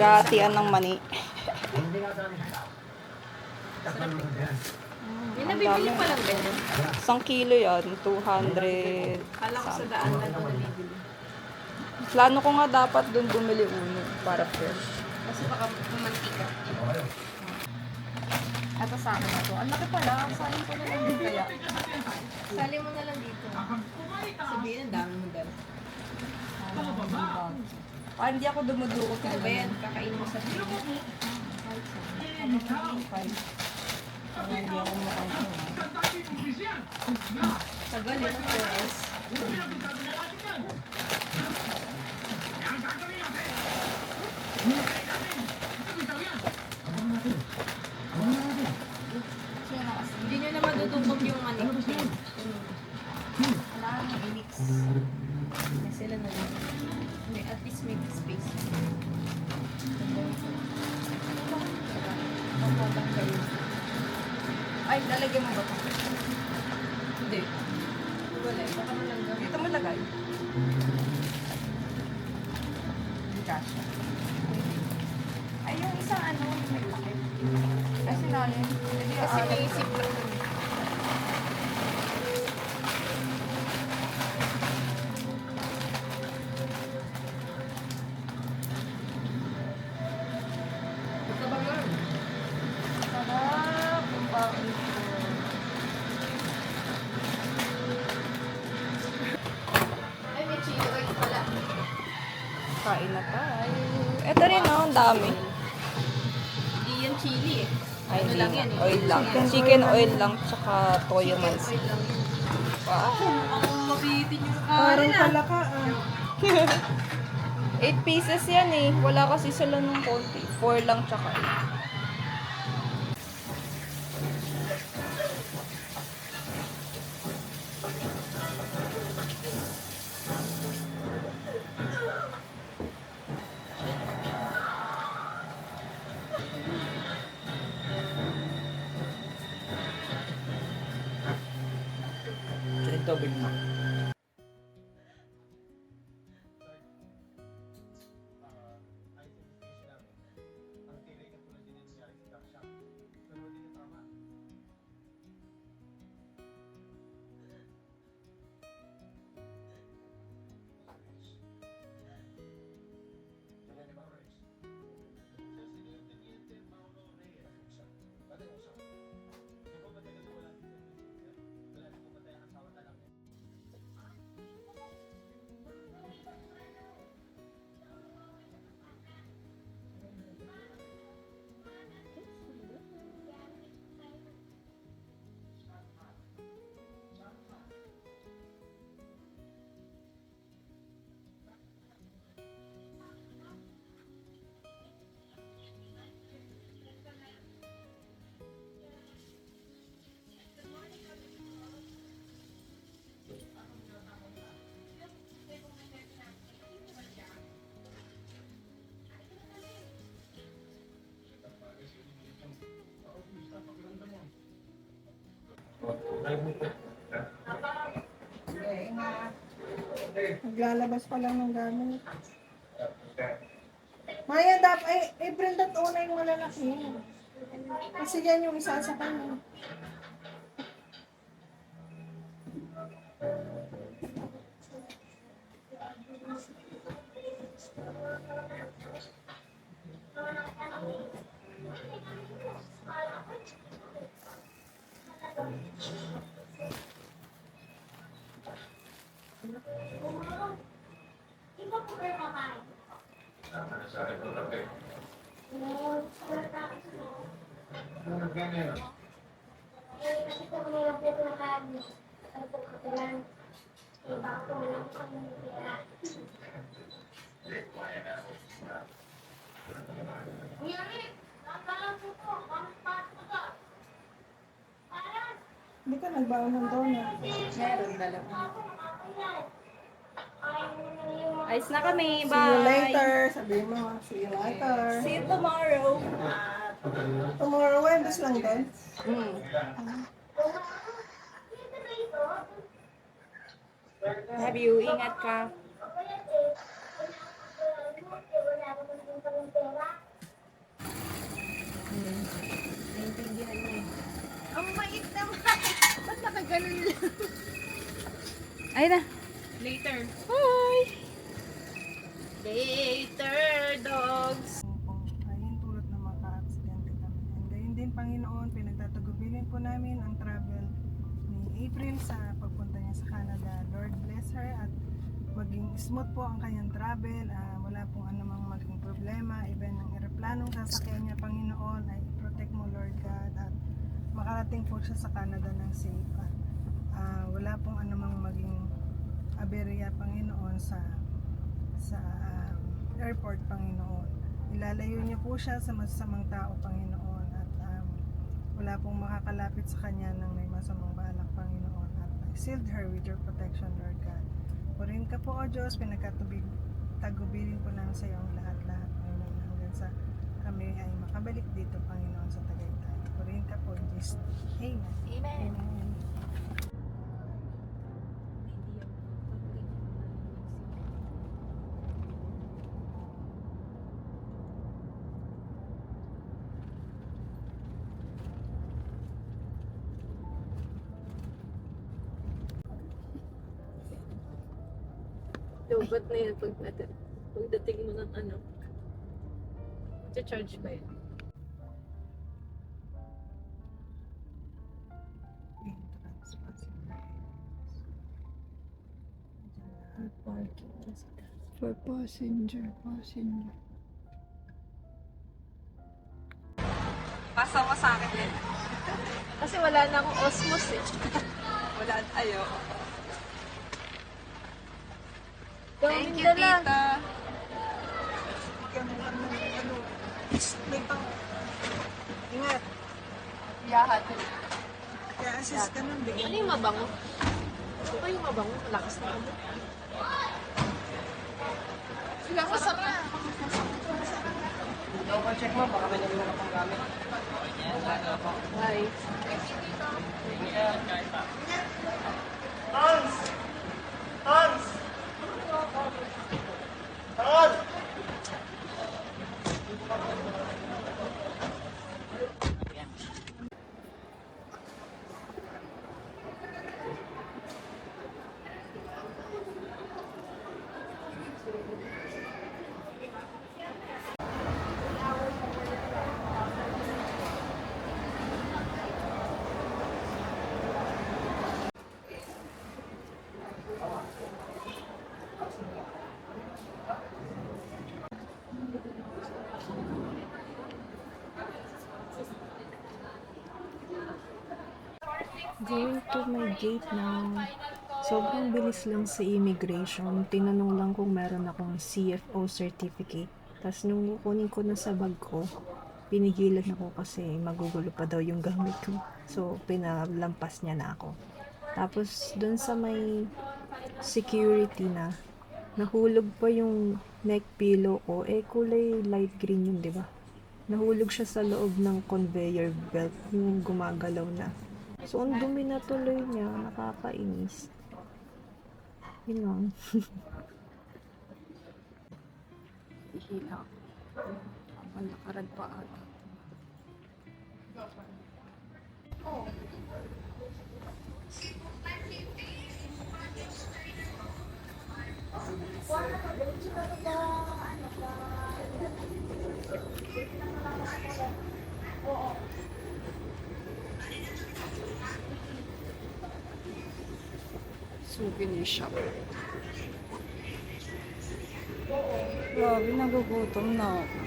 Naghahatian ng mani. May nabibili pa lang ganyan. 1 kilo yan, 200. Kala ko sa daan lang ito nabibili. Plano ko nga dapat doon bumili uno para fresh. Kasi baka mamantika. Ito sa akin na to. Ang laki pala. Sayang ko na lang din kaya. Sali mo na lang dito. Sabihin, ang dami mo dala. Hindi ako dumudukot. Ano ba yan? Kakain mo sa pili. Hindi ako mukhang Tagal yun ang oras. Hindi nyo na madudukot yung ano. Kailangan mo i-mix. May sila na lang. May at least may space. Ay, lalagyan mo ba ito? Hindi. Wala. Baka malanggang. Dito mo lagay. Hindi kasha. Ay, yung isang ano, may pakit. Ay, sinalin. Kasi naisip lang naman. Ito ba nga? Sarap. Yung bakit ko. Ay, may chili oil pala. Kain na tayo. Ito rin, oh, ang dami. Hindi yan chili eh. Ay, Ano hindi lang na. yan eh. Oil lang. Chicken oil lang, tsaka toyo Chicken mais. oil lang yan. Wow. Ang mabitin yung Parang kanin ah. pala ka, 8 pieces yan eh. Wala kasi sila nung konti. 4 lang tsaka 8. Ito, bigla. Naglalabas pa lang ng gamit. Maya, dapat, Brenda, una yung malalaki. Kasi yan yung isasakay mo. Hindi ka nagbaon ng donut. Meron dalawa. Ayos na kami. Bye. See you later. Sabihin mo, see you later. See you tomorrow. Tomorrow, Wednesday lang din. Love you. Ingat ka. Naintindihan niya eh. Ang mait naman. Ba't nakaganon lang? Ay na. Later. Hi! Later, dogs. Ayun, tulad na maka-aksidente kami. And ayun din, Panginoon, pinagtatagubilin po namin ang travel ni April sa pagpunta niya sa Canada. Lord bless her at maging smooth po ang kanyang travel. Wala pong anumang maging problema. Even ang eroplanong sasakyan niya, Panginoon, ay protect mo, Lord God. At makarating po siya sa Canada ng safe. At wala pong anumang maging aberya, Panginoon, sa airport, Panginoon. Ilalayo niyo po siya sa masasamang tao, Panginoon. At wala pong makakalapit sa kanya ng may masamang balak, Panginoon. At shield her with your protection, Lord God. Purin ka po, O Diyos, pinagkatagubilin po namin sa iyo ang lahat-lahat, Panginoon, hanggang sa kami ay makabalik dito, Panginoon, sa Tagaytay. Purin ka po, Jesus. Amen. Amen. Amen. Lobat na yan pagdating mo ng ano. Charge ba yun? For passenger. Pasa mo sa akin din. Kasi wala na akong osmos eh. Wala, ayo. Thank Thank you, tita. May pang... Ingat. Yahat. Kaya assist ka nun, bigyan Ano yung mabango? Ano ba yung mabango? Malakas na ako. Sila masarap. Check mo, baka may nabila ka pang gamit. Bye. Going to my gate now. Sobrang bilis lang sa immigration. Tinanong lang kung meron akong CFO certificate. Tapos nung kukunin ko na sa bag ko, pinigilan ako kasi magugulo pa daw yung gamit ko. So, pinalampas niya na ako. Tapos, dun sa may security na, nahulog pa yung neck pillow ko. Kulay light green yun, di ba? Nahulog siya sa loob ng conveyor belt, yung gumagalaw na. So, ang dumi na tuloy niya. Nakakainis. Yun lang. Ihila. Habang nakarad pa ata. Souvenir shop. Grabe, nagugutom na ako.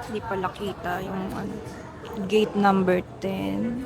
Hindi pala kita yung ano, gate number 10.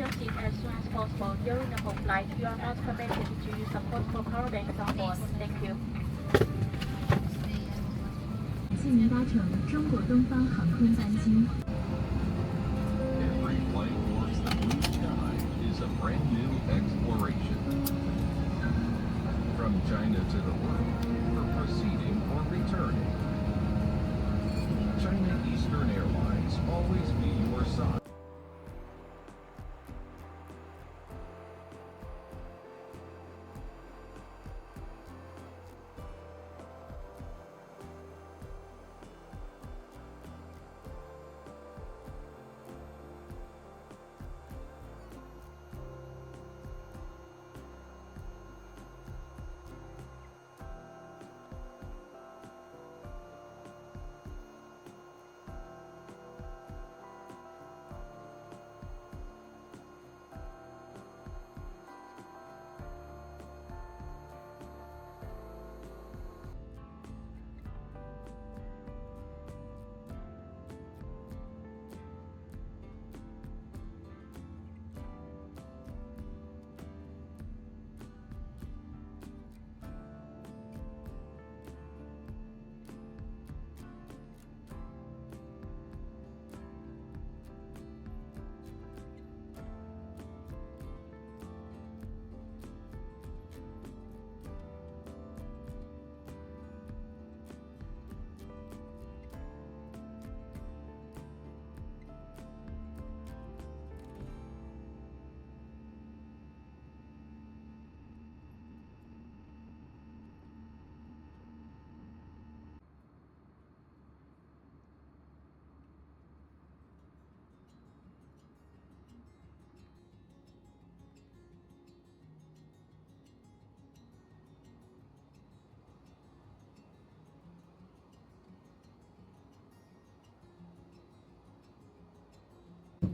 your seat as soon as possible. During the whole flight, you are not permitted to use a portable power bank on board. Thank you. 欢迎搭乘中国东方航空班机。 Every flight towards the blue sky is a brand new exploration. From China to the world, for proceeding or returning. China Eastern Airlines always be your side.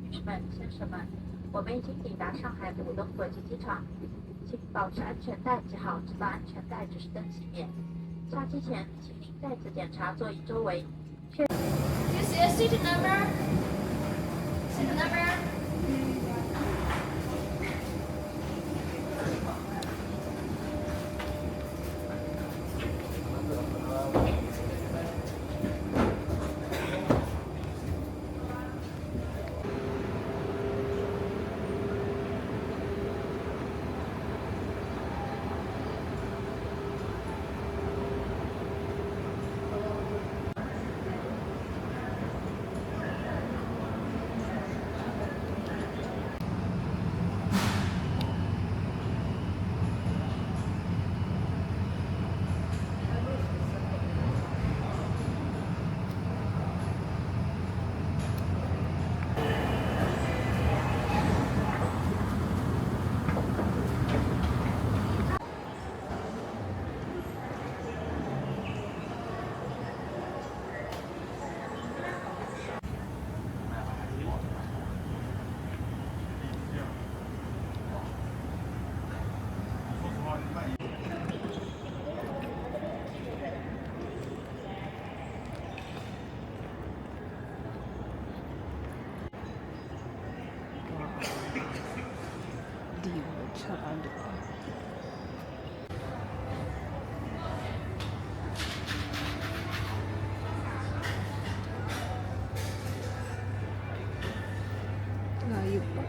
女士们、先生们，我们已经抵达上海浦东国际机场，请保持安全带系好，直到安全带指示灯熄灭。下机前，请您再次检查座椅周围。This is seat number. Seat number. sarado pa. Layo pa.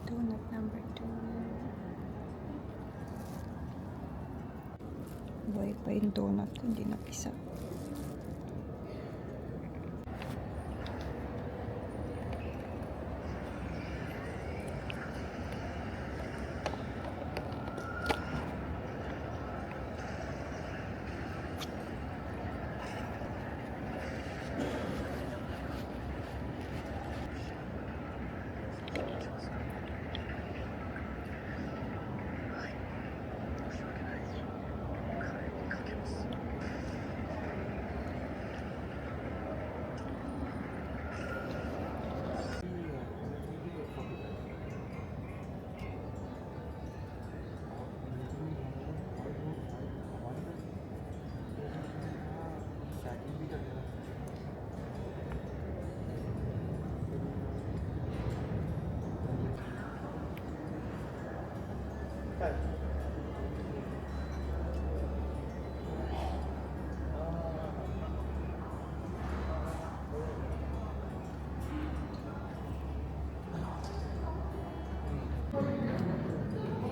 Donut number 2. Buhay pa yung donut ko, hindi napisa.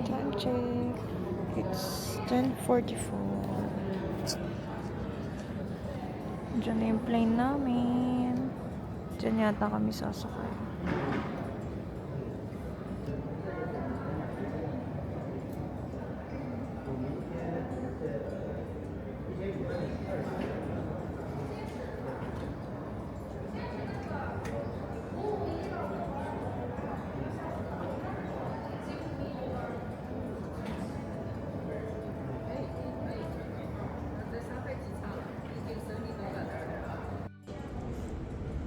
Time check. It's 10:44. Diyan na yung plane namin. Diyan yata kami sasakay.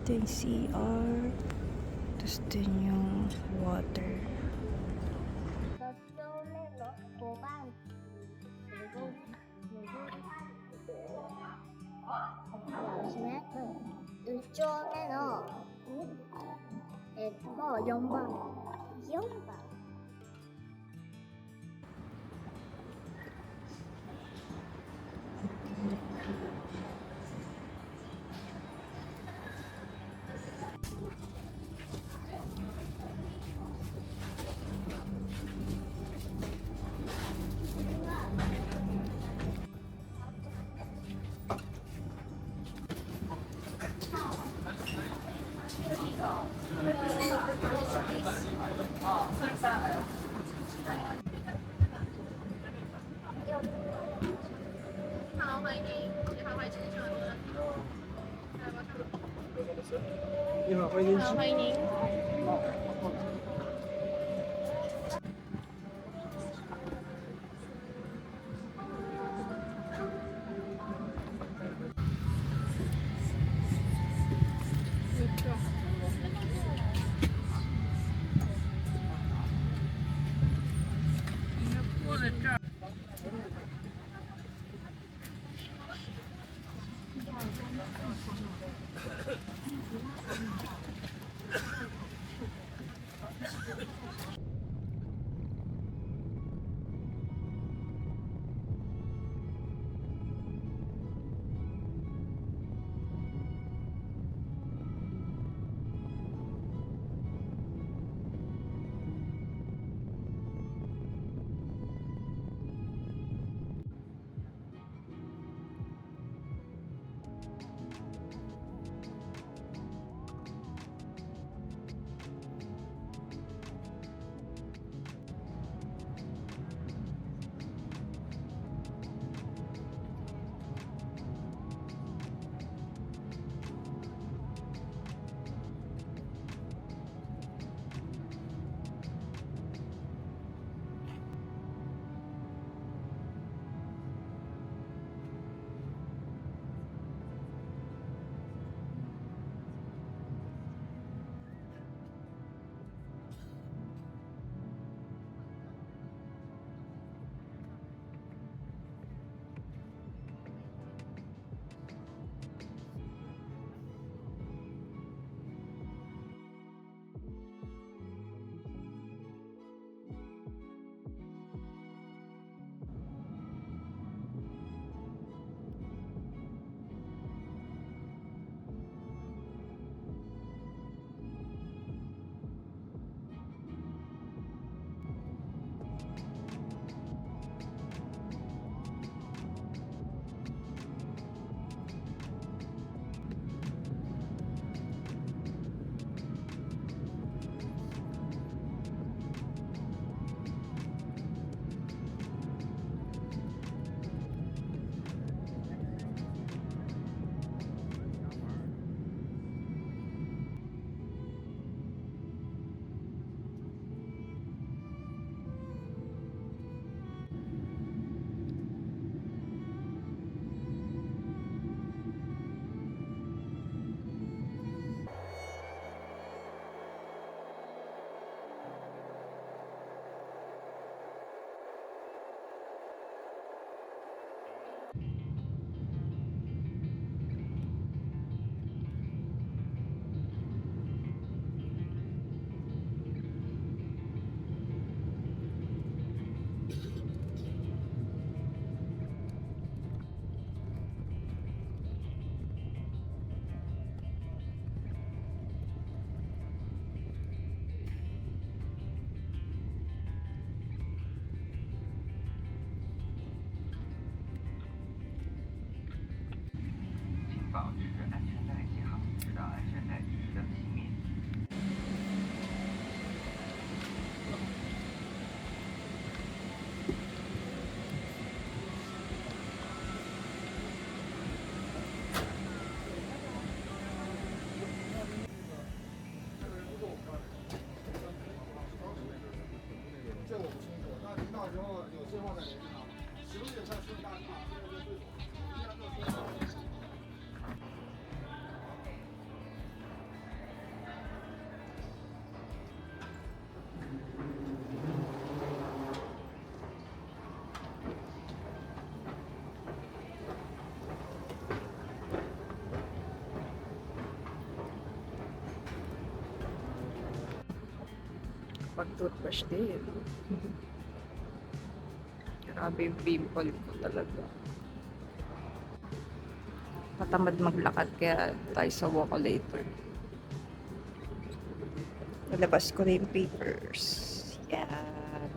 Ito yung CR. Tapos din yung water. Pag-toothbrush din. Grabe yung pimple ko talaga. Matamad maglakad kaya tayo sa Walkulator. Nalabas ko na yung papers. Yan.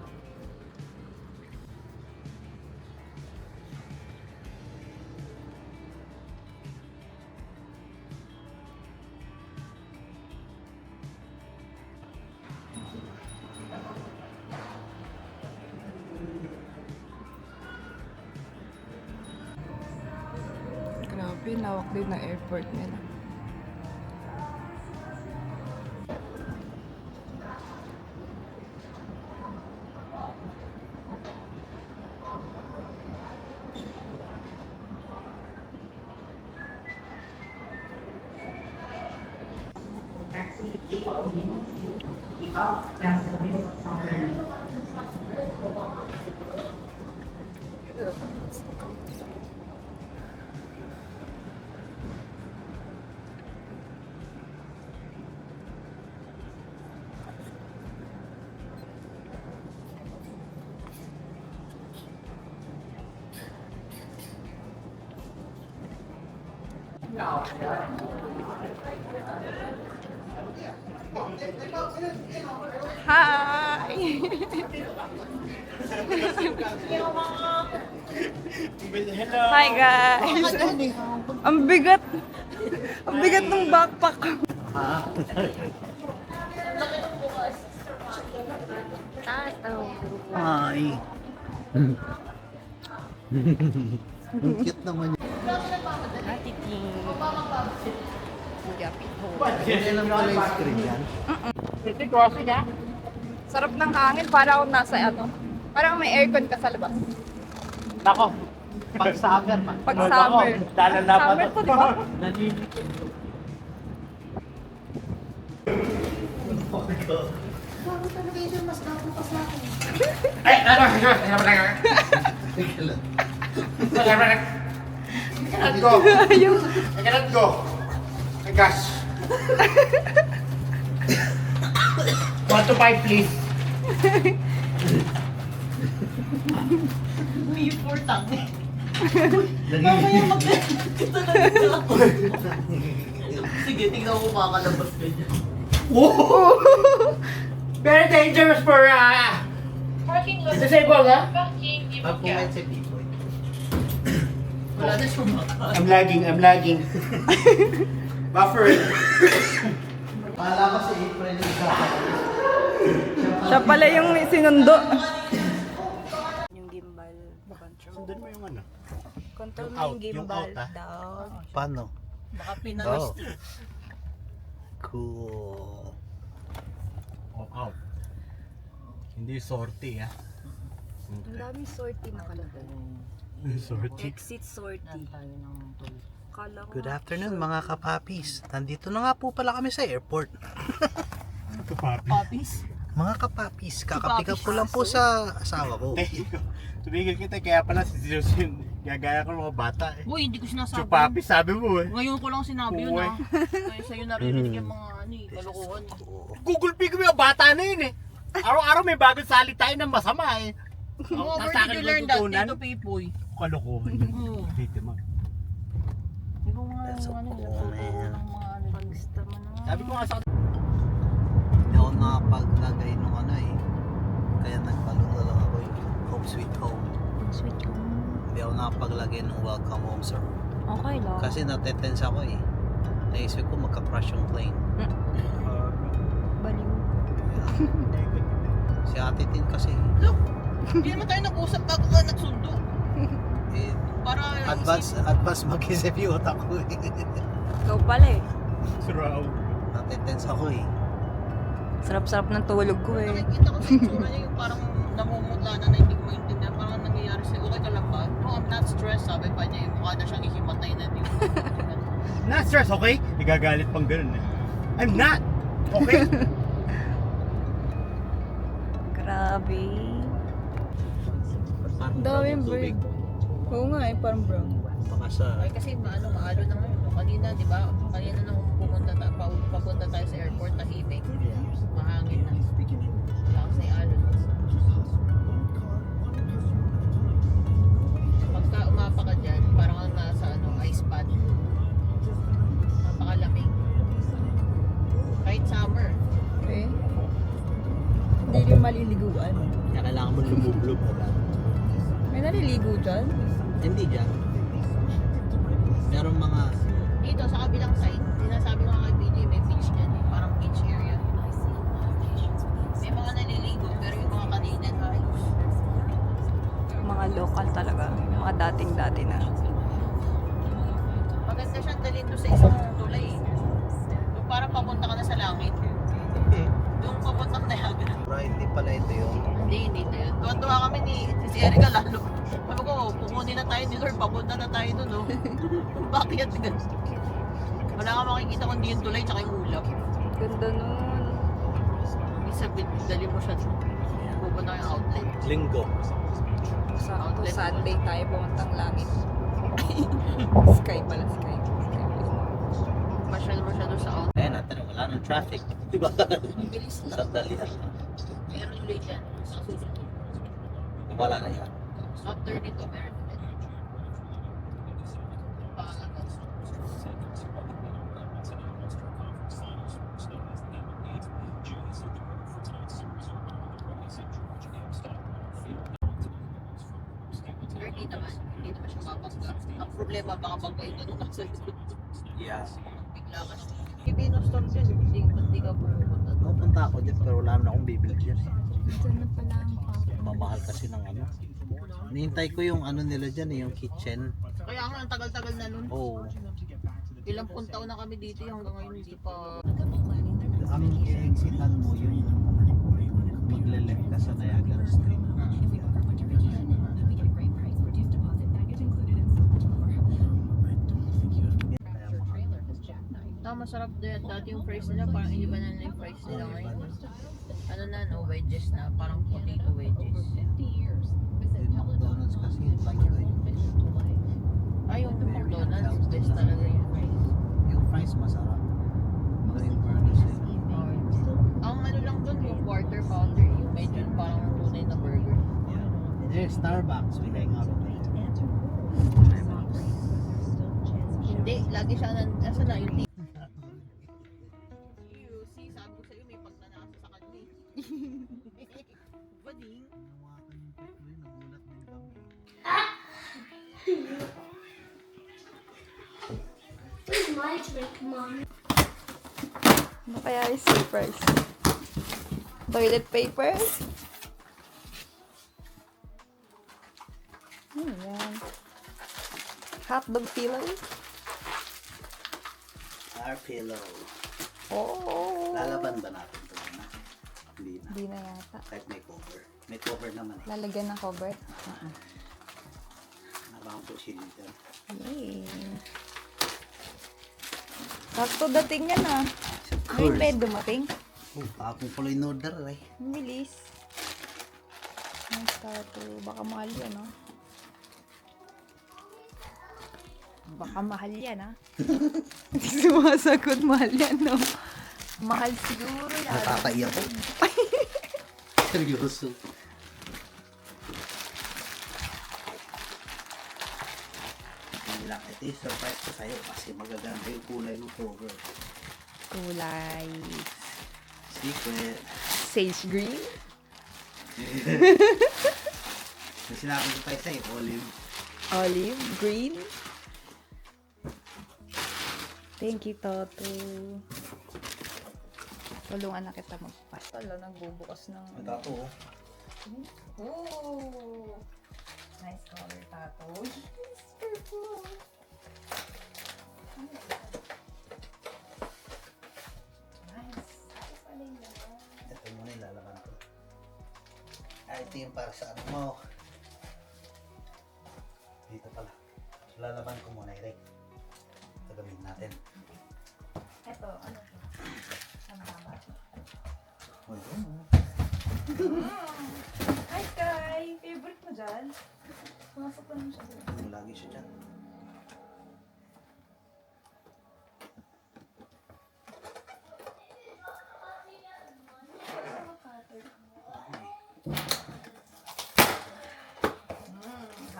Grabe, lawak din na airport nila. Hi! Hi guys! Ang bigat! Ang bigat ng backpack ko. Ay. Ang cute naman yun. Atiting. Gapit ho. Yan lang pala yung screen yan. Sarap ng hangin para akong nasa ano. Parang may aircon ka sa labas. Nako, pag summer pa. Pag summer. Summer to, di ba? Ay, ano? I cannot go. My gosh. 1 to 5, please. May important eh. Sige, tingnan ko makakalabas ka dyan. Very dangerous for disabled, ha? Pag-pumet si Pipoy. Wala na siyang maka. I'm lagging. Buffer. Pala ko si April yung Siya pala yung sinundo. Yung gimbal control. Sundan mo yung ano? Control mo Out, yung yung gimbal. out, ah. Down. Paano? Baka pinamis. Cool. Out. Hindi sortie, ha? Ang daming sortie nakalagay. Sortie. Exit sortie. Kala ko Good nga afternoon sortie. mga kapapis. Nandito na nga po pala kami sa airport. Papis. Mga kapapis, kakapick up ko lang po sa asawa ko. Tumigil kita, kaya pala si Zeus yun. Gagaya ko ng mga bata eh. Uy, hindi ko sinasabi. Chupapi, sabi mo eh. Ngayon ko lang sinabi yun Uwe. ah. Kaya sa'yo narinig yung mga ano eh, kalokohan eh. Google Pig mo yung bata na yun eh. Araw-araw may bagong salita yun ng masama eh. Oh, where Sa did akin you learn that? natutunan. Tito Pipoy. Kalokohan yun. Dito mo. Hindi ko nga That's so ano, cool, man. ng mga ano. Pagsta mo na nga. Sabi ko nga sa Hindi ako nakapaglagay nung ano eh. Kaya nagpaluto lang ako yung Home Sweet Home. Sweet home. Hindi ako nakapaglagay nung Welcome Home Sir. Okay lang. Kasi natetense ako eh. Naisip ko magka-crash yung plane. Baliw. Si Ate Tin kasi Hindi naman tayo nag-usap bago ka nagsundo. eh, Para advance mag-isip yung utak ko eh. Ikaw pala eh. Surround. Natetense ako eh. Sarap-sarap ng tulog ko eh. Nakikita ko sa itsura niya yung parang namumutla na hindi ko maintindihan. Parang nangyayari sa'yo. Okay ka lang ba? No, I'm not stressed. Sabi pa niya yung mukha na siyang ihimatay na din. Not stress, okay? Igagalit pang ganun eh. I'm not! Okay? Grabe. Parang Daming tubig. Oo nga eh, parang brown. Baka sa... Ay kasi maalo na ngayon. Kanina, di ba? Kanina nung papunta tayo sa airport, tahimik. Mahangin na. Wala kasi alon. Pagka umapa ka dyan, parang kang nasa ice pad. Napakalamig. Kahit summer. Okay. Hindi rin maliliguan. Kaya kailangan mo lumublob agad. May naliligo dyan? Hindi dyan. Merong mga... Dito sa kabilang side, sinasabi ko nga kay BJ, may beach dyan eh. Parang beach area. May mga naliligo, pero yung mga Canadian halos. Mga local talaga. Mga dating-dati na. Maganda siyang dalhin doon sa isang tulay eh. Yung parang papunta ka na sa langit. Yung papuntang Niagara. Right, hindi pala ito yun. Hindi na yun. Tuwa kami ni si Erica lalo. Sabi ko, kukunin na tayo ni Lord, papunta na tayo doon, no? Bakit yan? Wala ka makikita kundi yung tulay tsaka yung ulap. Ganda nun. Isabit, dali mo siya doon. Pupunta yung outlet. Linggo. Sa Outlet. Sunday tayo pumuntang langit. Sky pala, sky. Masyal mo siya doon sa outlet. Eh, natin wala ng traffic. Diba? Bilis na. Sandali lang. Meron yung late yan. Sa susunod. Wala na yan. After nito, meron ulit. Paano? Hindi naman siya mapagka. Ang problema baka pagkain ka nung nasa likod. Yeah. Bigla ka na. May Venus Storm dyan, hindi ka pumunta. Pupunta ako dyan pero wala na akong bibili dyan. Diyan na pala ang papa. Mamahal kasi ng ano. Nihintay ko yung ano nila dyan eh, yung kitchen. Kaya nga, ang tagal-tagal na nun. Oh. Ilang puntaw na kami dito hanggang ngayon hindi pa. Ang i-exitan mo yung magle-left ka sa Niagara Street. Masarap din. Dati yung fries nila, parang iniba na yung fries nila ngayon. Ano na, no, wedges na. Parang potato wedges. Yung McDonald's kasi yung talaga yung Ay, yung McDonald's, best talaga yung fries. yung fries masarap. Pero yung burgers eh. Ang ano lang dun, yung quarter pounder, yung medyo parang tunay na burger. Yeah. There's Starbucks, we hang out there. Hindi, lagi siya nasa na yung see, sabi ko sa'yo, may pagnanasa sa kanya eh. Bading. Nawakan yung pet mo yun, nagulat na yung kami. Where's my drink, Mom? Ano kaya yung surprise? Toilet paper? Yan. Hotdog pillow? Our pillow. Oh! Lalaban ba natin ito na? Hindi na. Hindi na yata. Kahit may cover. May cover naman eh. Lalagyan ng cover? Nakakang po siya dito. Yay! Sakto dating yan ah. Of May course. bed dumating. Oh, kakong pala in order eh. Ang bilis. Nice tattoo. Baka mahal yan ah. Baka mahal yan ah. Hindi sumasagot, mahal yan no. Mahal siguro yan. Nakakaiyak ko. Seryoso. Lang, ito yung surprise ko sa'yo kasi magaganda yung kulay ng cover. Kulay. Secret. Sage green. Yung sinabi ko tayo sa'yo, olive. Olive green. Thank you, Toto. Tulungan na kita magpas. Wala, nagbubukas ng... Ito ako. Oh! Nice color, Tato. Purple. Nice. Ano pala yun? Ito yung para sa ano mo. Dito pala. So, lalaban ko muna Eric. Ito gamitin natin. Ito, ano to? Ang haba. Oh, yun. Hi, Sky! Favorite mo dyan? Pumasok ko naman siya doon. Lagi siya dyan.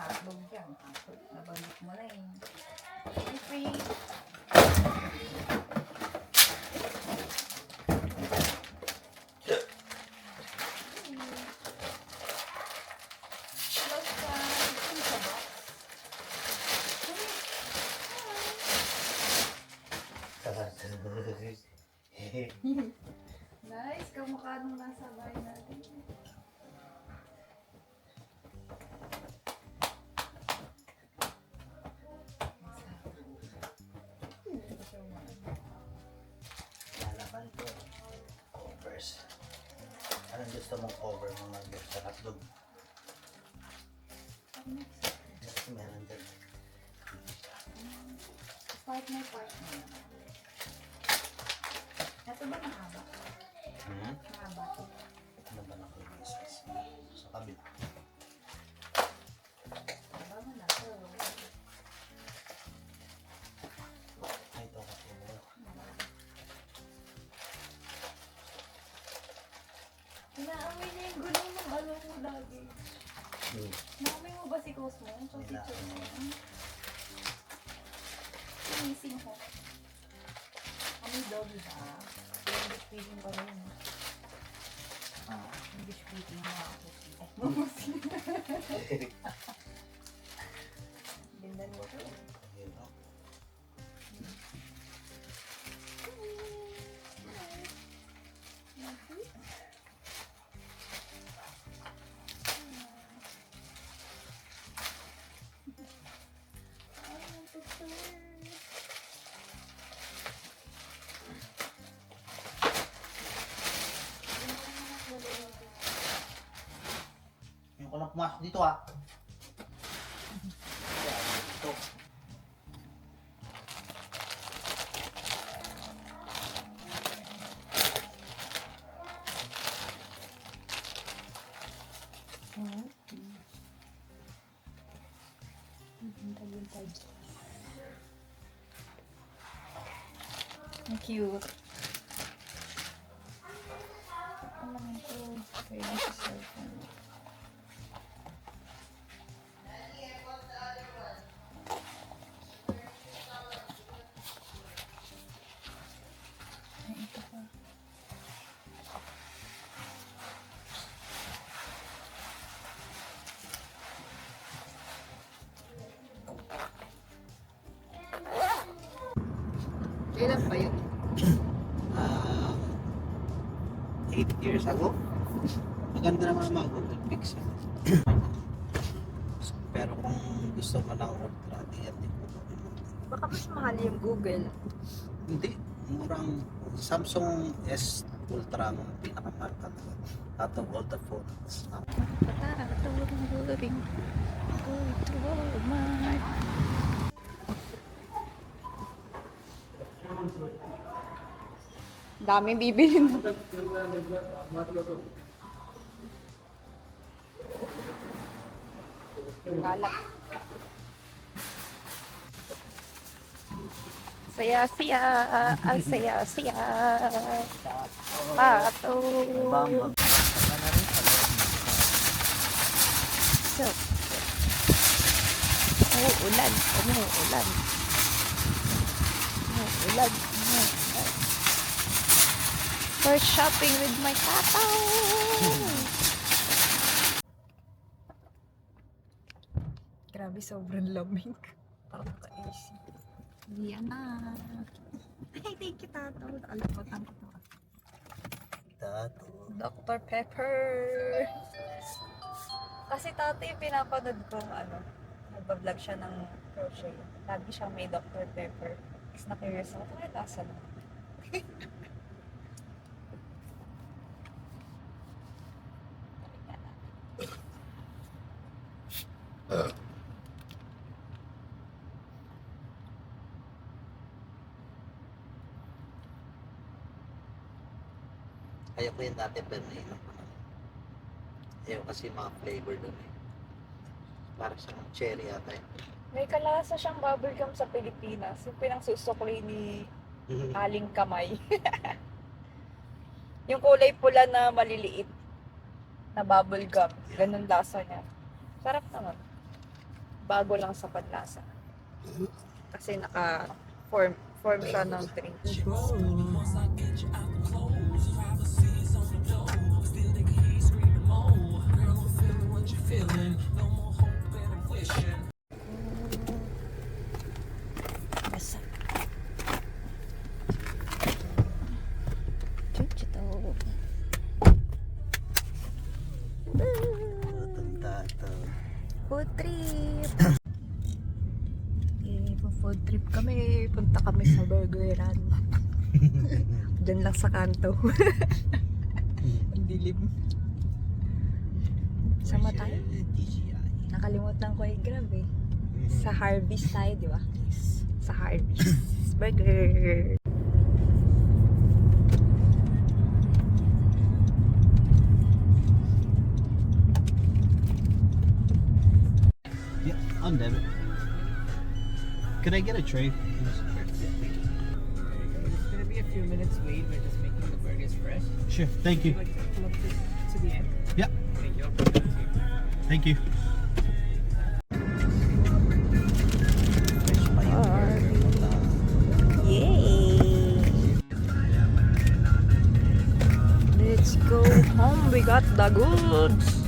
Hotdog yan. Nabanggit mo na eh. Free. Hello, Sky. Ano ka ba? Nice. Kamukha nung nasa bahay natin. Lalaban ko. Covers. Anong gusto mong cover mo mag-get sa hotdog? Meron dyan. Partner. Ito ba mahaba? Mahaba. Ano ba na kayo pieces? Sa kabila. Mahaba mo na ito. Ay, ito ka po. Inaamoy niya yung gulong ng ano mo lagi. Naamoy mo ba si Cosmo? Ito si Cosmo. Sinising ko. Amoy doggy ba? English speaking pa rin. English speaking na ako. Ganda nito. Ayun, no? Yung ko lang pumasok dito ah. Ito. Ang cute. Ano naman ito? Pwede sa cellphone. Ay, ito pa. Kailan pa yun? 8 years ago. Maganda naman ang mga Google Pixel. Pero kung gusto mo ng ultra, yan din po. Baka mas mahal yung Google. Hindi. Murang Samsung S Ultra ang pinakamahal talaga. Out of all the phones. Daming bibili mo. Galak. Saya-saya, ang saya-saya. Pato. So, umuulan. For shopping with my tata. Grabe, sobrang lamig. Parang ka-AC. Yan na. Ay, thank you, Tato. Nakalimutan ko to. Tato. Dr. Pepper. Kasi Tato yung pinapanood ko, nagbablog siya ng crochet. Lagi siyang may Dr. Pepper. Tapos na-curious ako, ano lasa na? Ayaw ko yun dati pero nainom ko na. Ayaw kasi mga flavor doon eh. Para sa cherry ata eh. May kalasa siyang bubblegum sa Pilipinas. Yung pinangsusukli ni Aling Kamay. Yung kulay pula na maliliit na bubblegum. Ganun lasa niya. Sarap naman. Bago lang sa panlasa. Kasi naka-form siya ng drink. Food trip! Food trip kami. Punta kami sa Burgeran. Diyan lang sa kanto. Ang dilim. Sama tayo? Nakalimutan ko i-grab eh. Sa Harvey's tayo, di ba? Sa Harvey's. Burger! Yeah, on debit. Could I get a tray? It's gonna be a few minutes wait. We're just making the burgers fresh. Sure, thank you. Would you like to pull up to the end? Yeah. Thank you. I'll put that here. Thank you. Yay! Let's go home. We got the goods.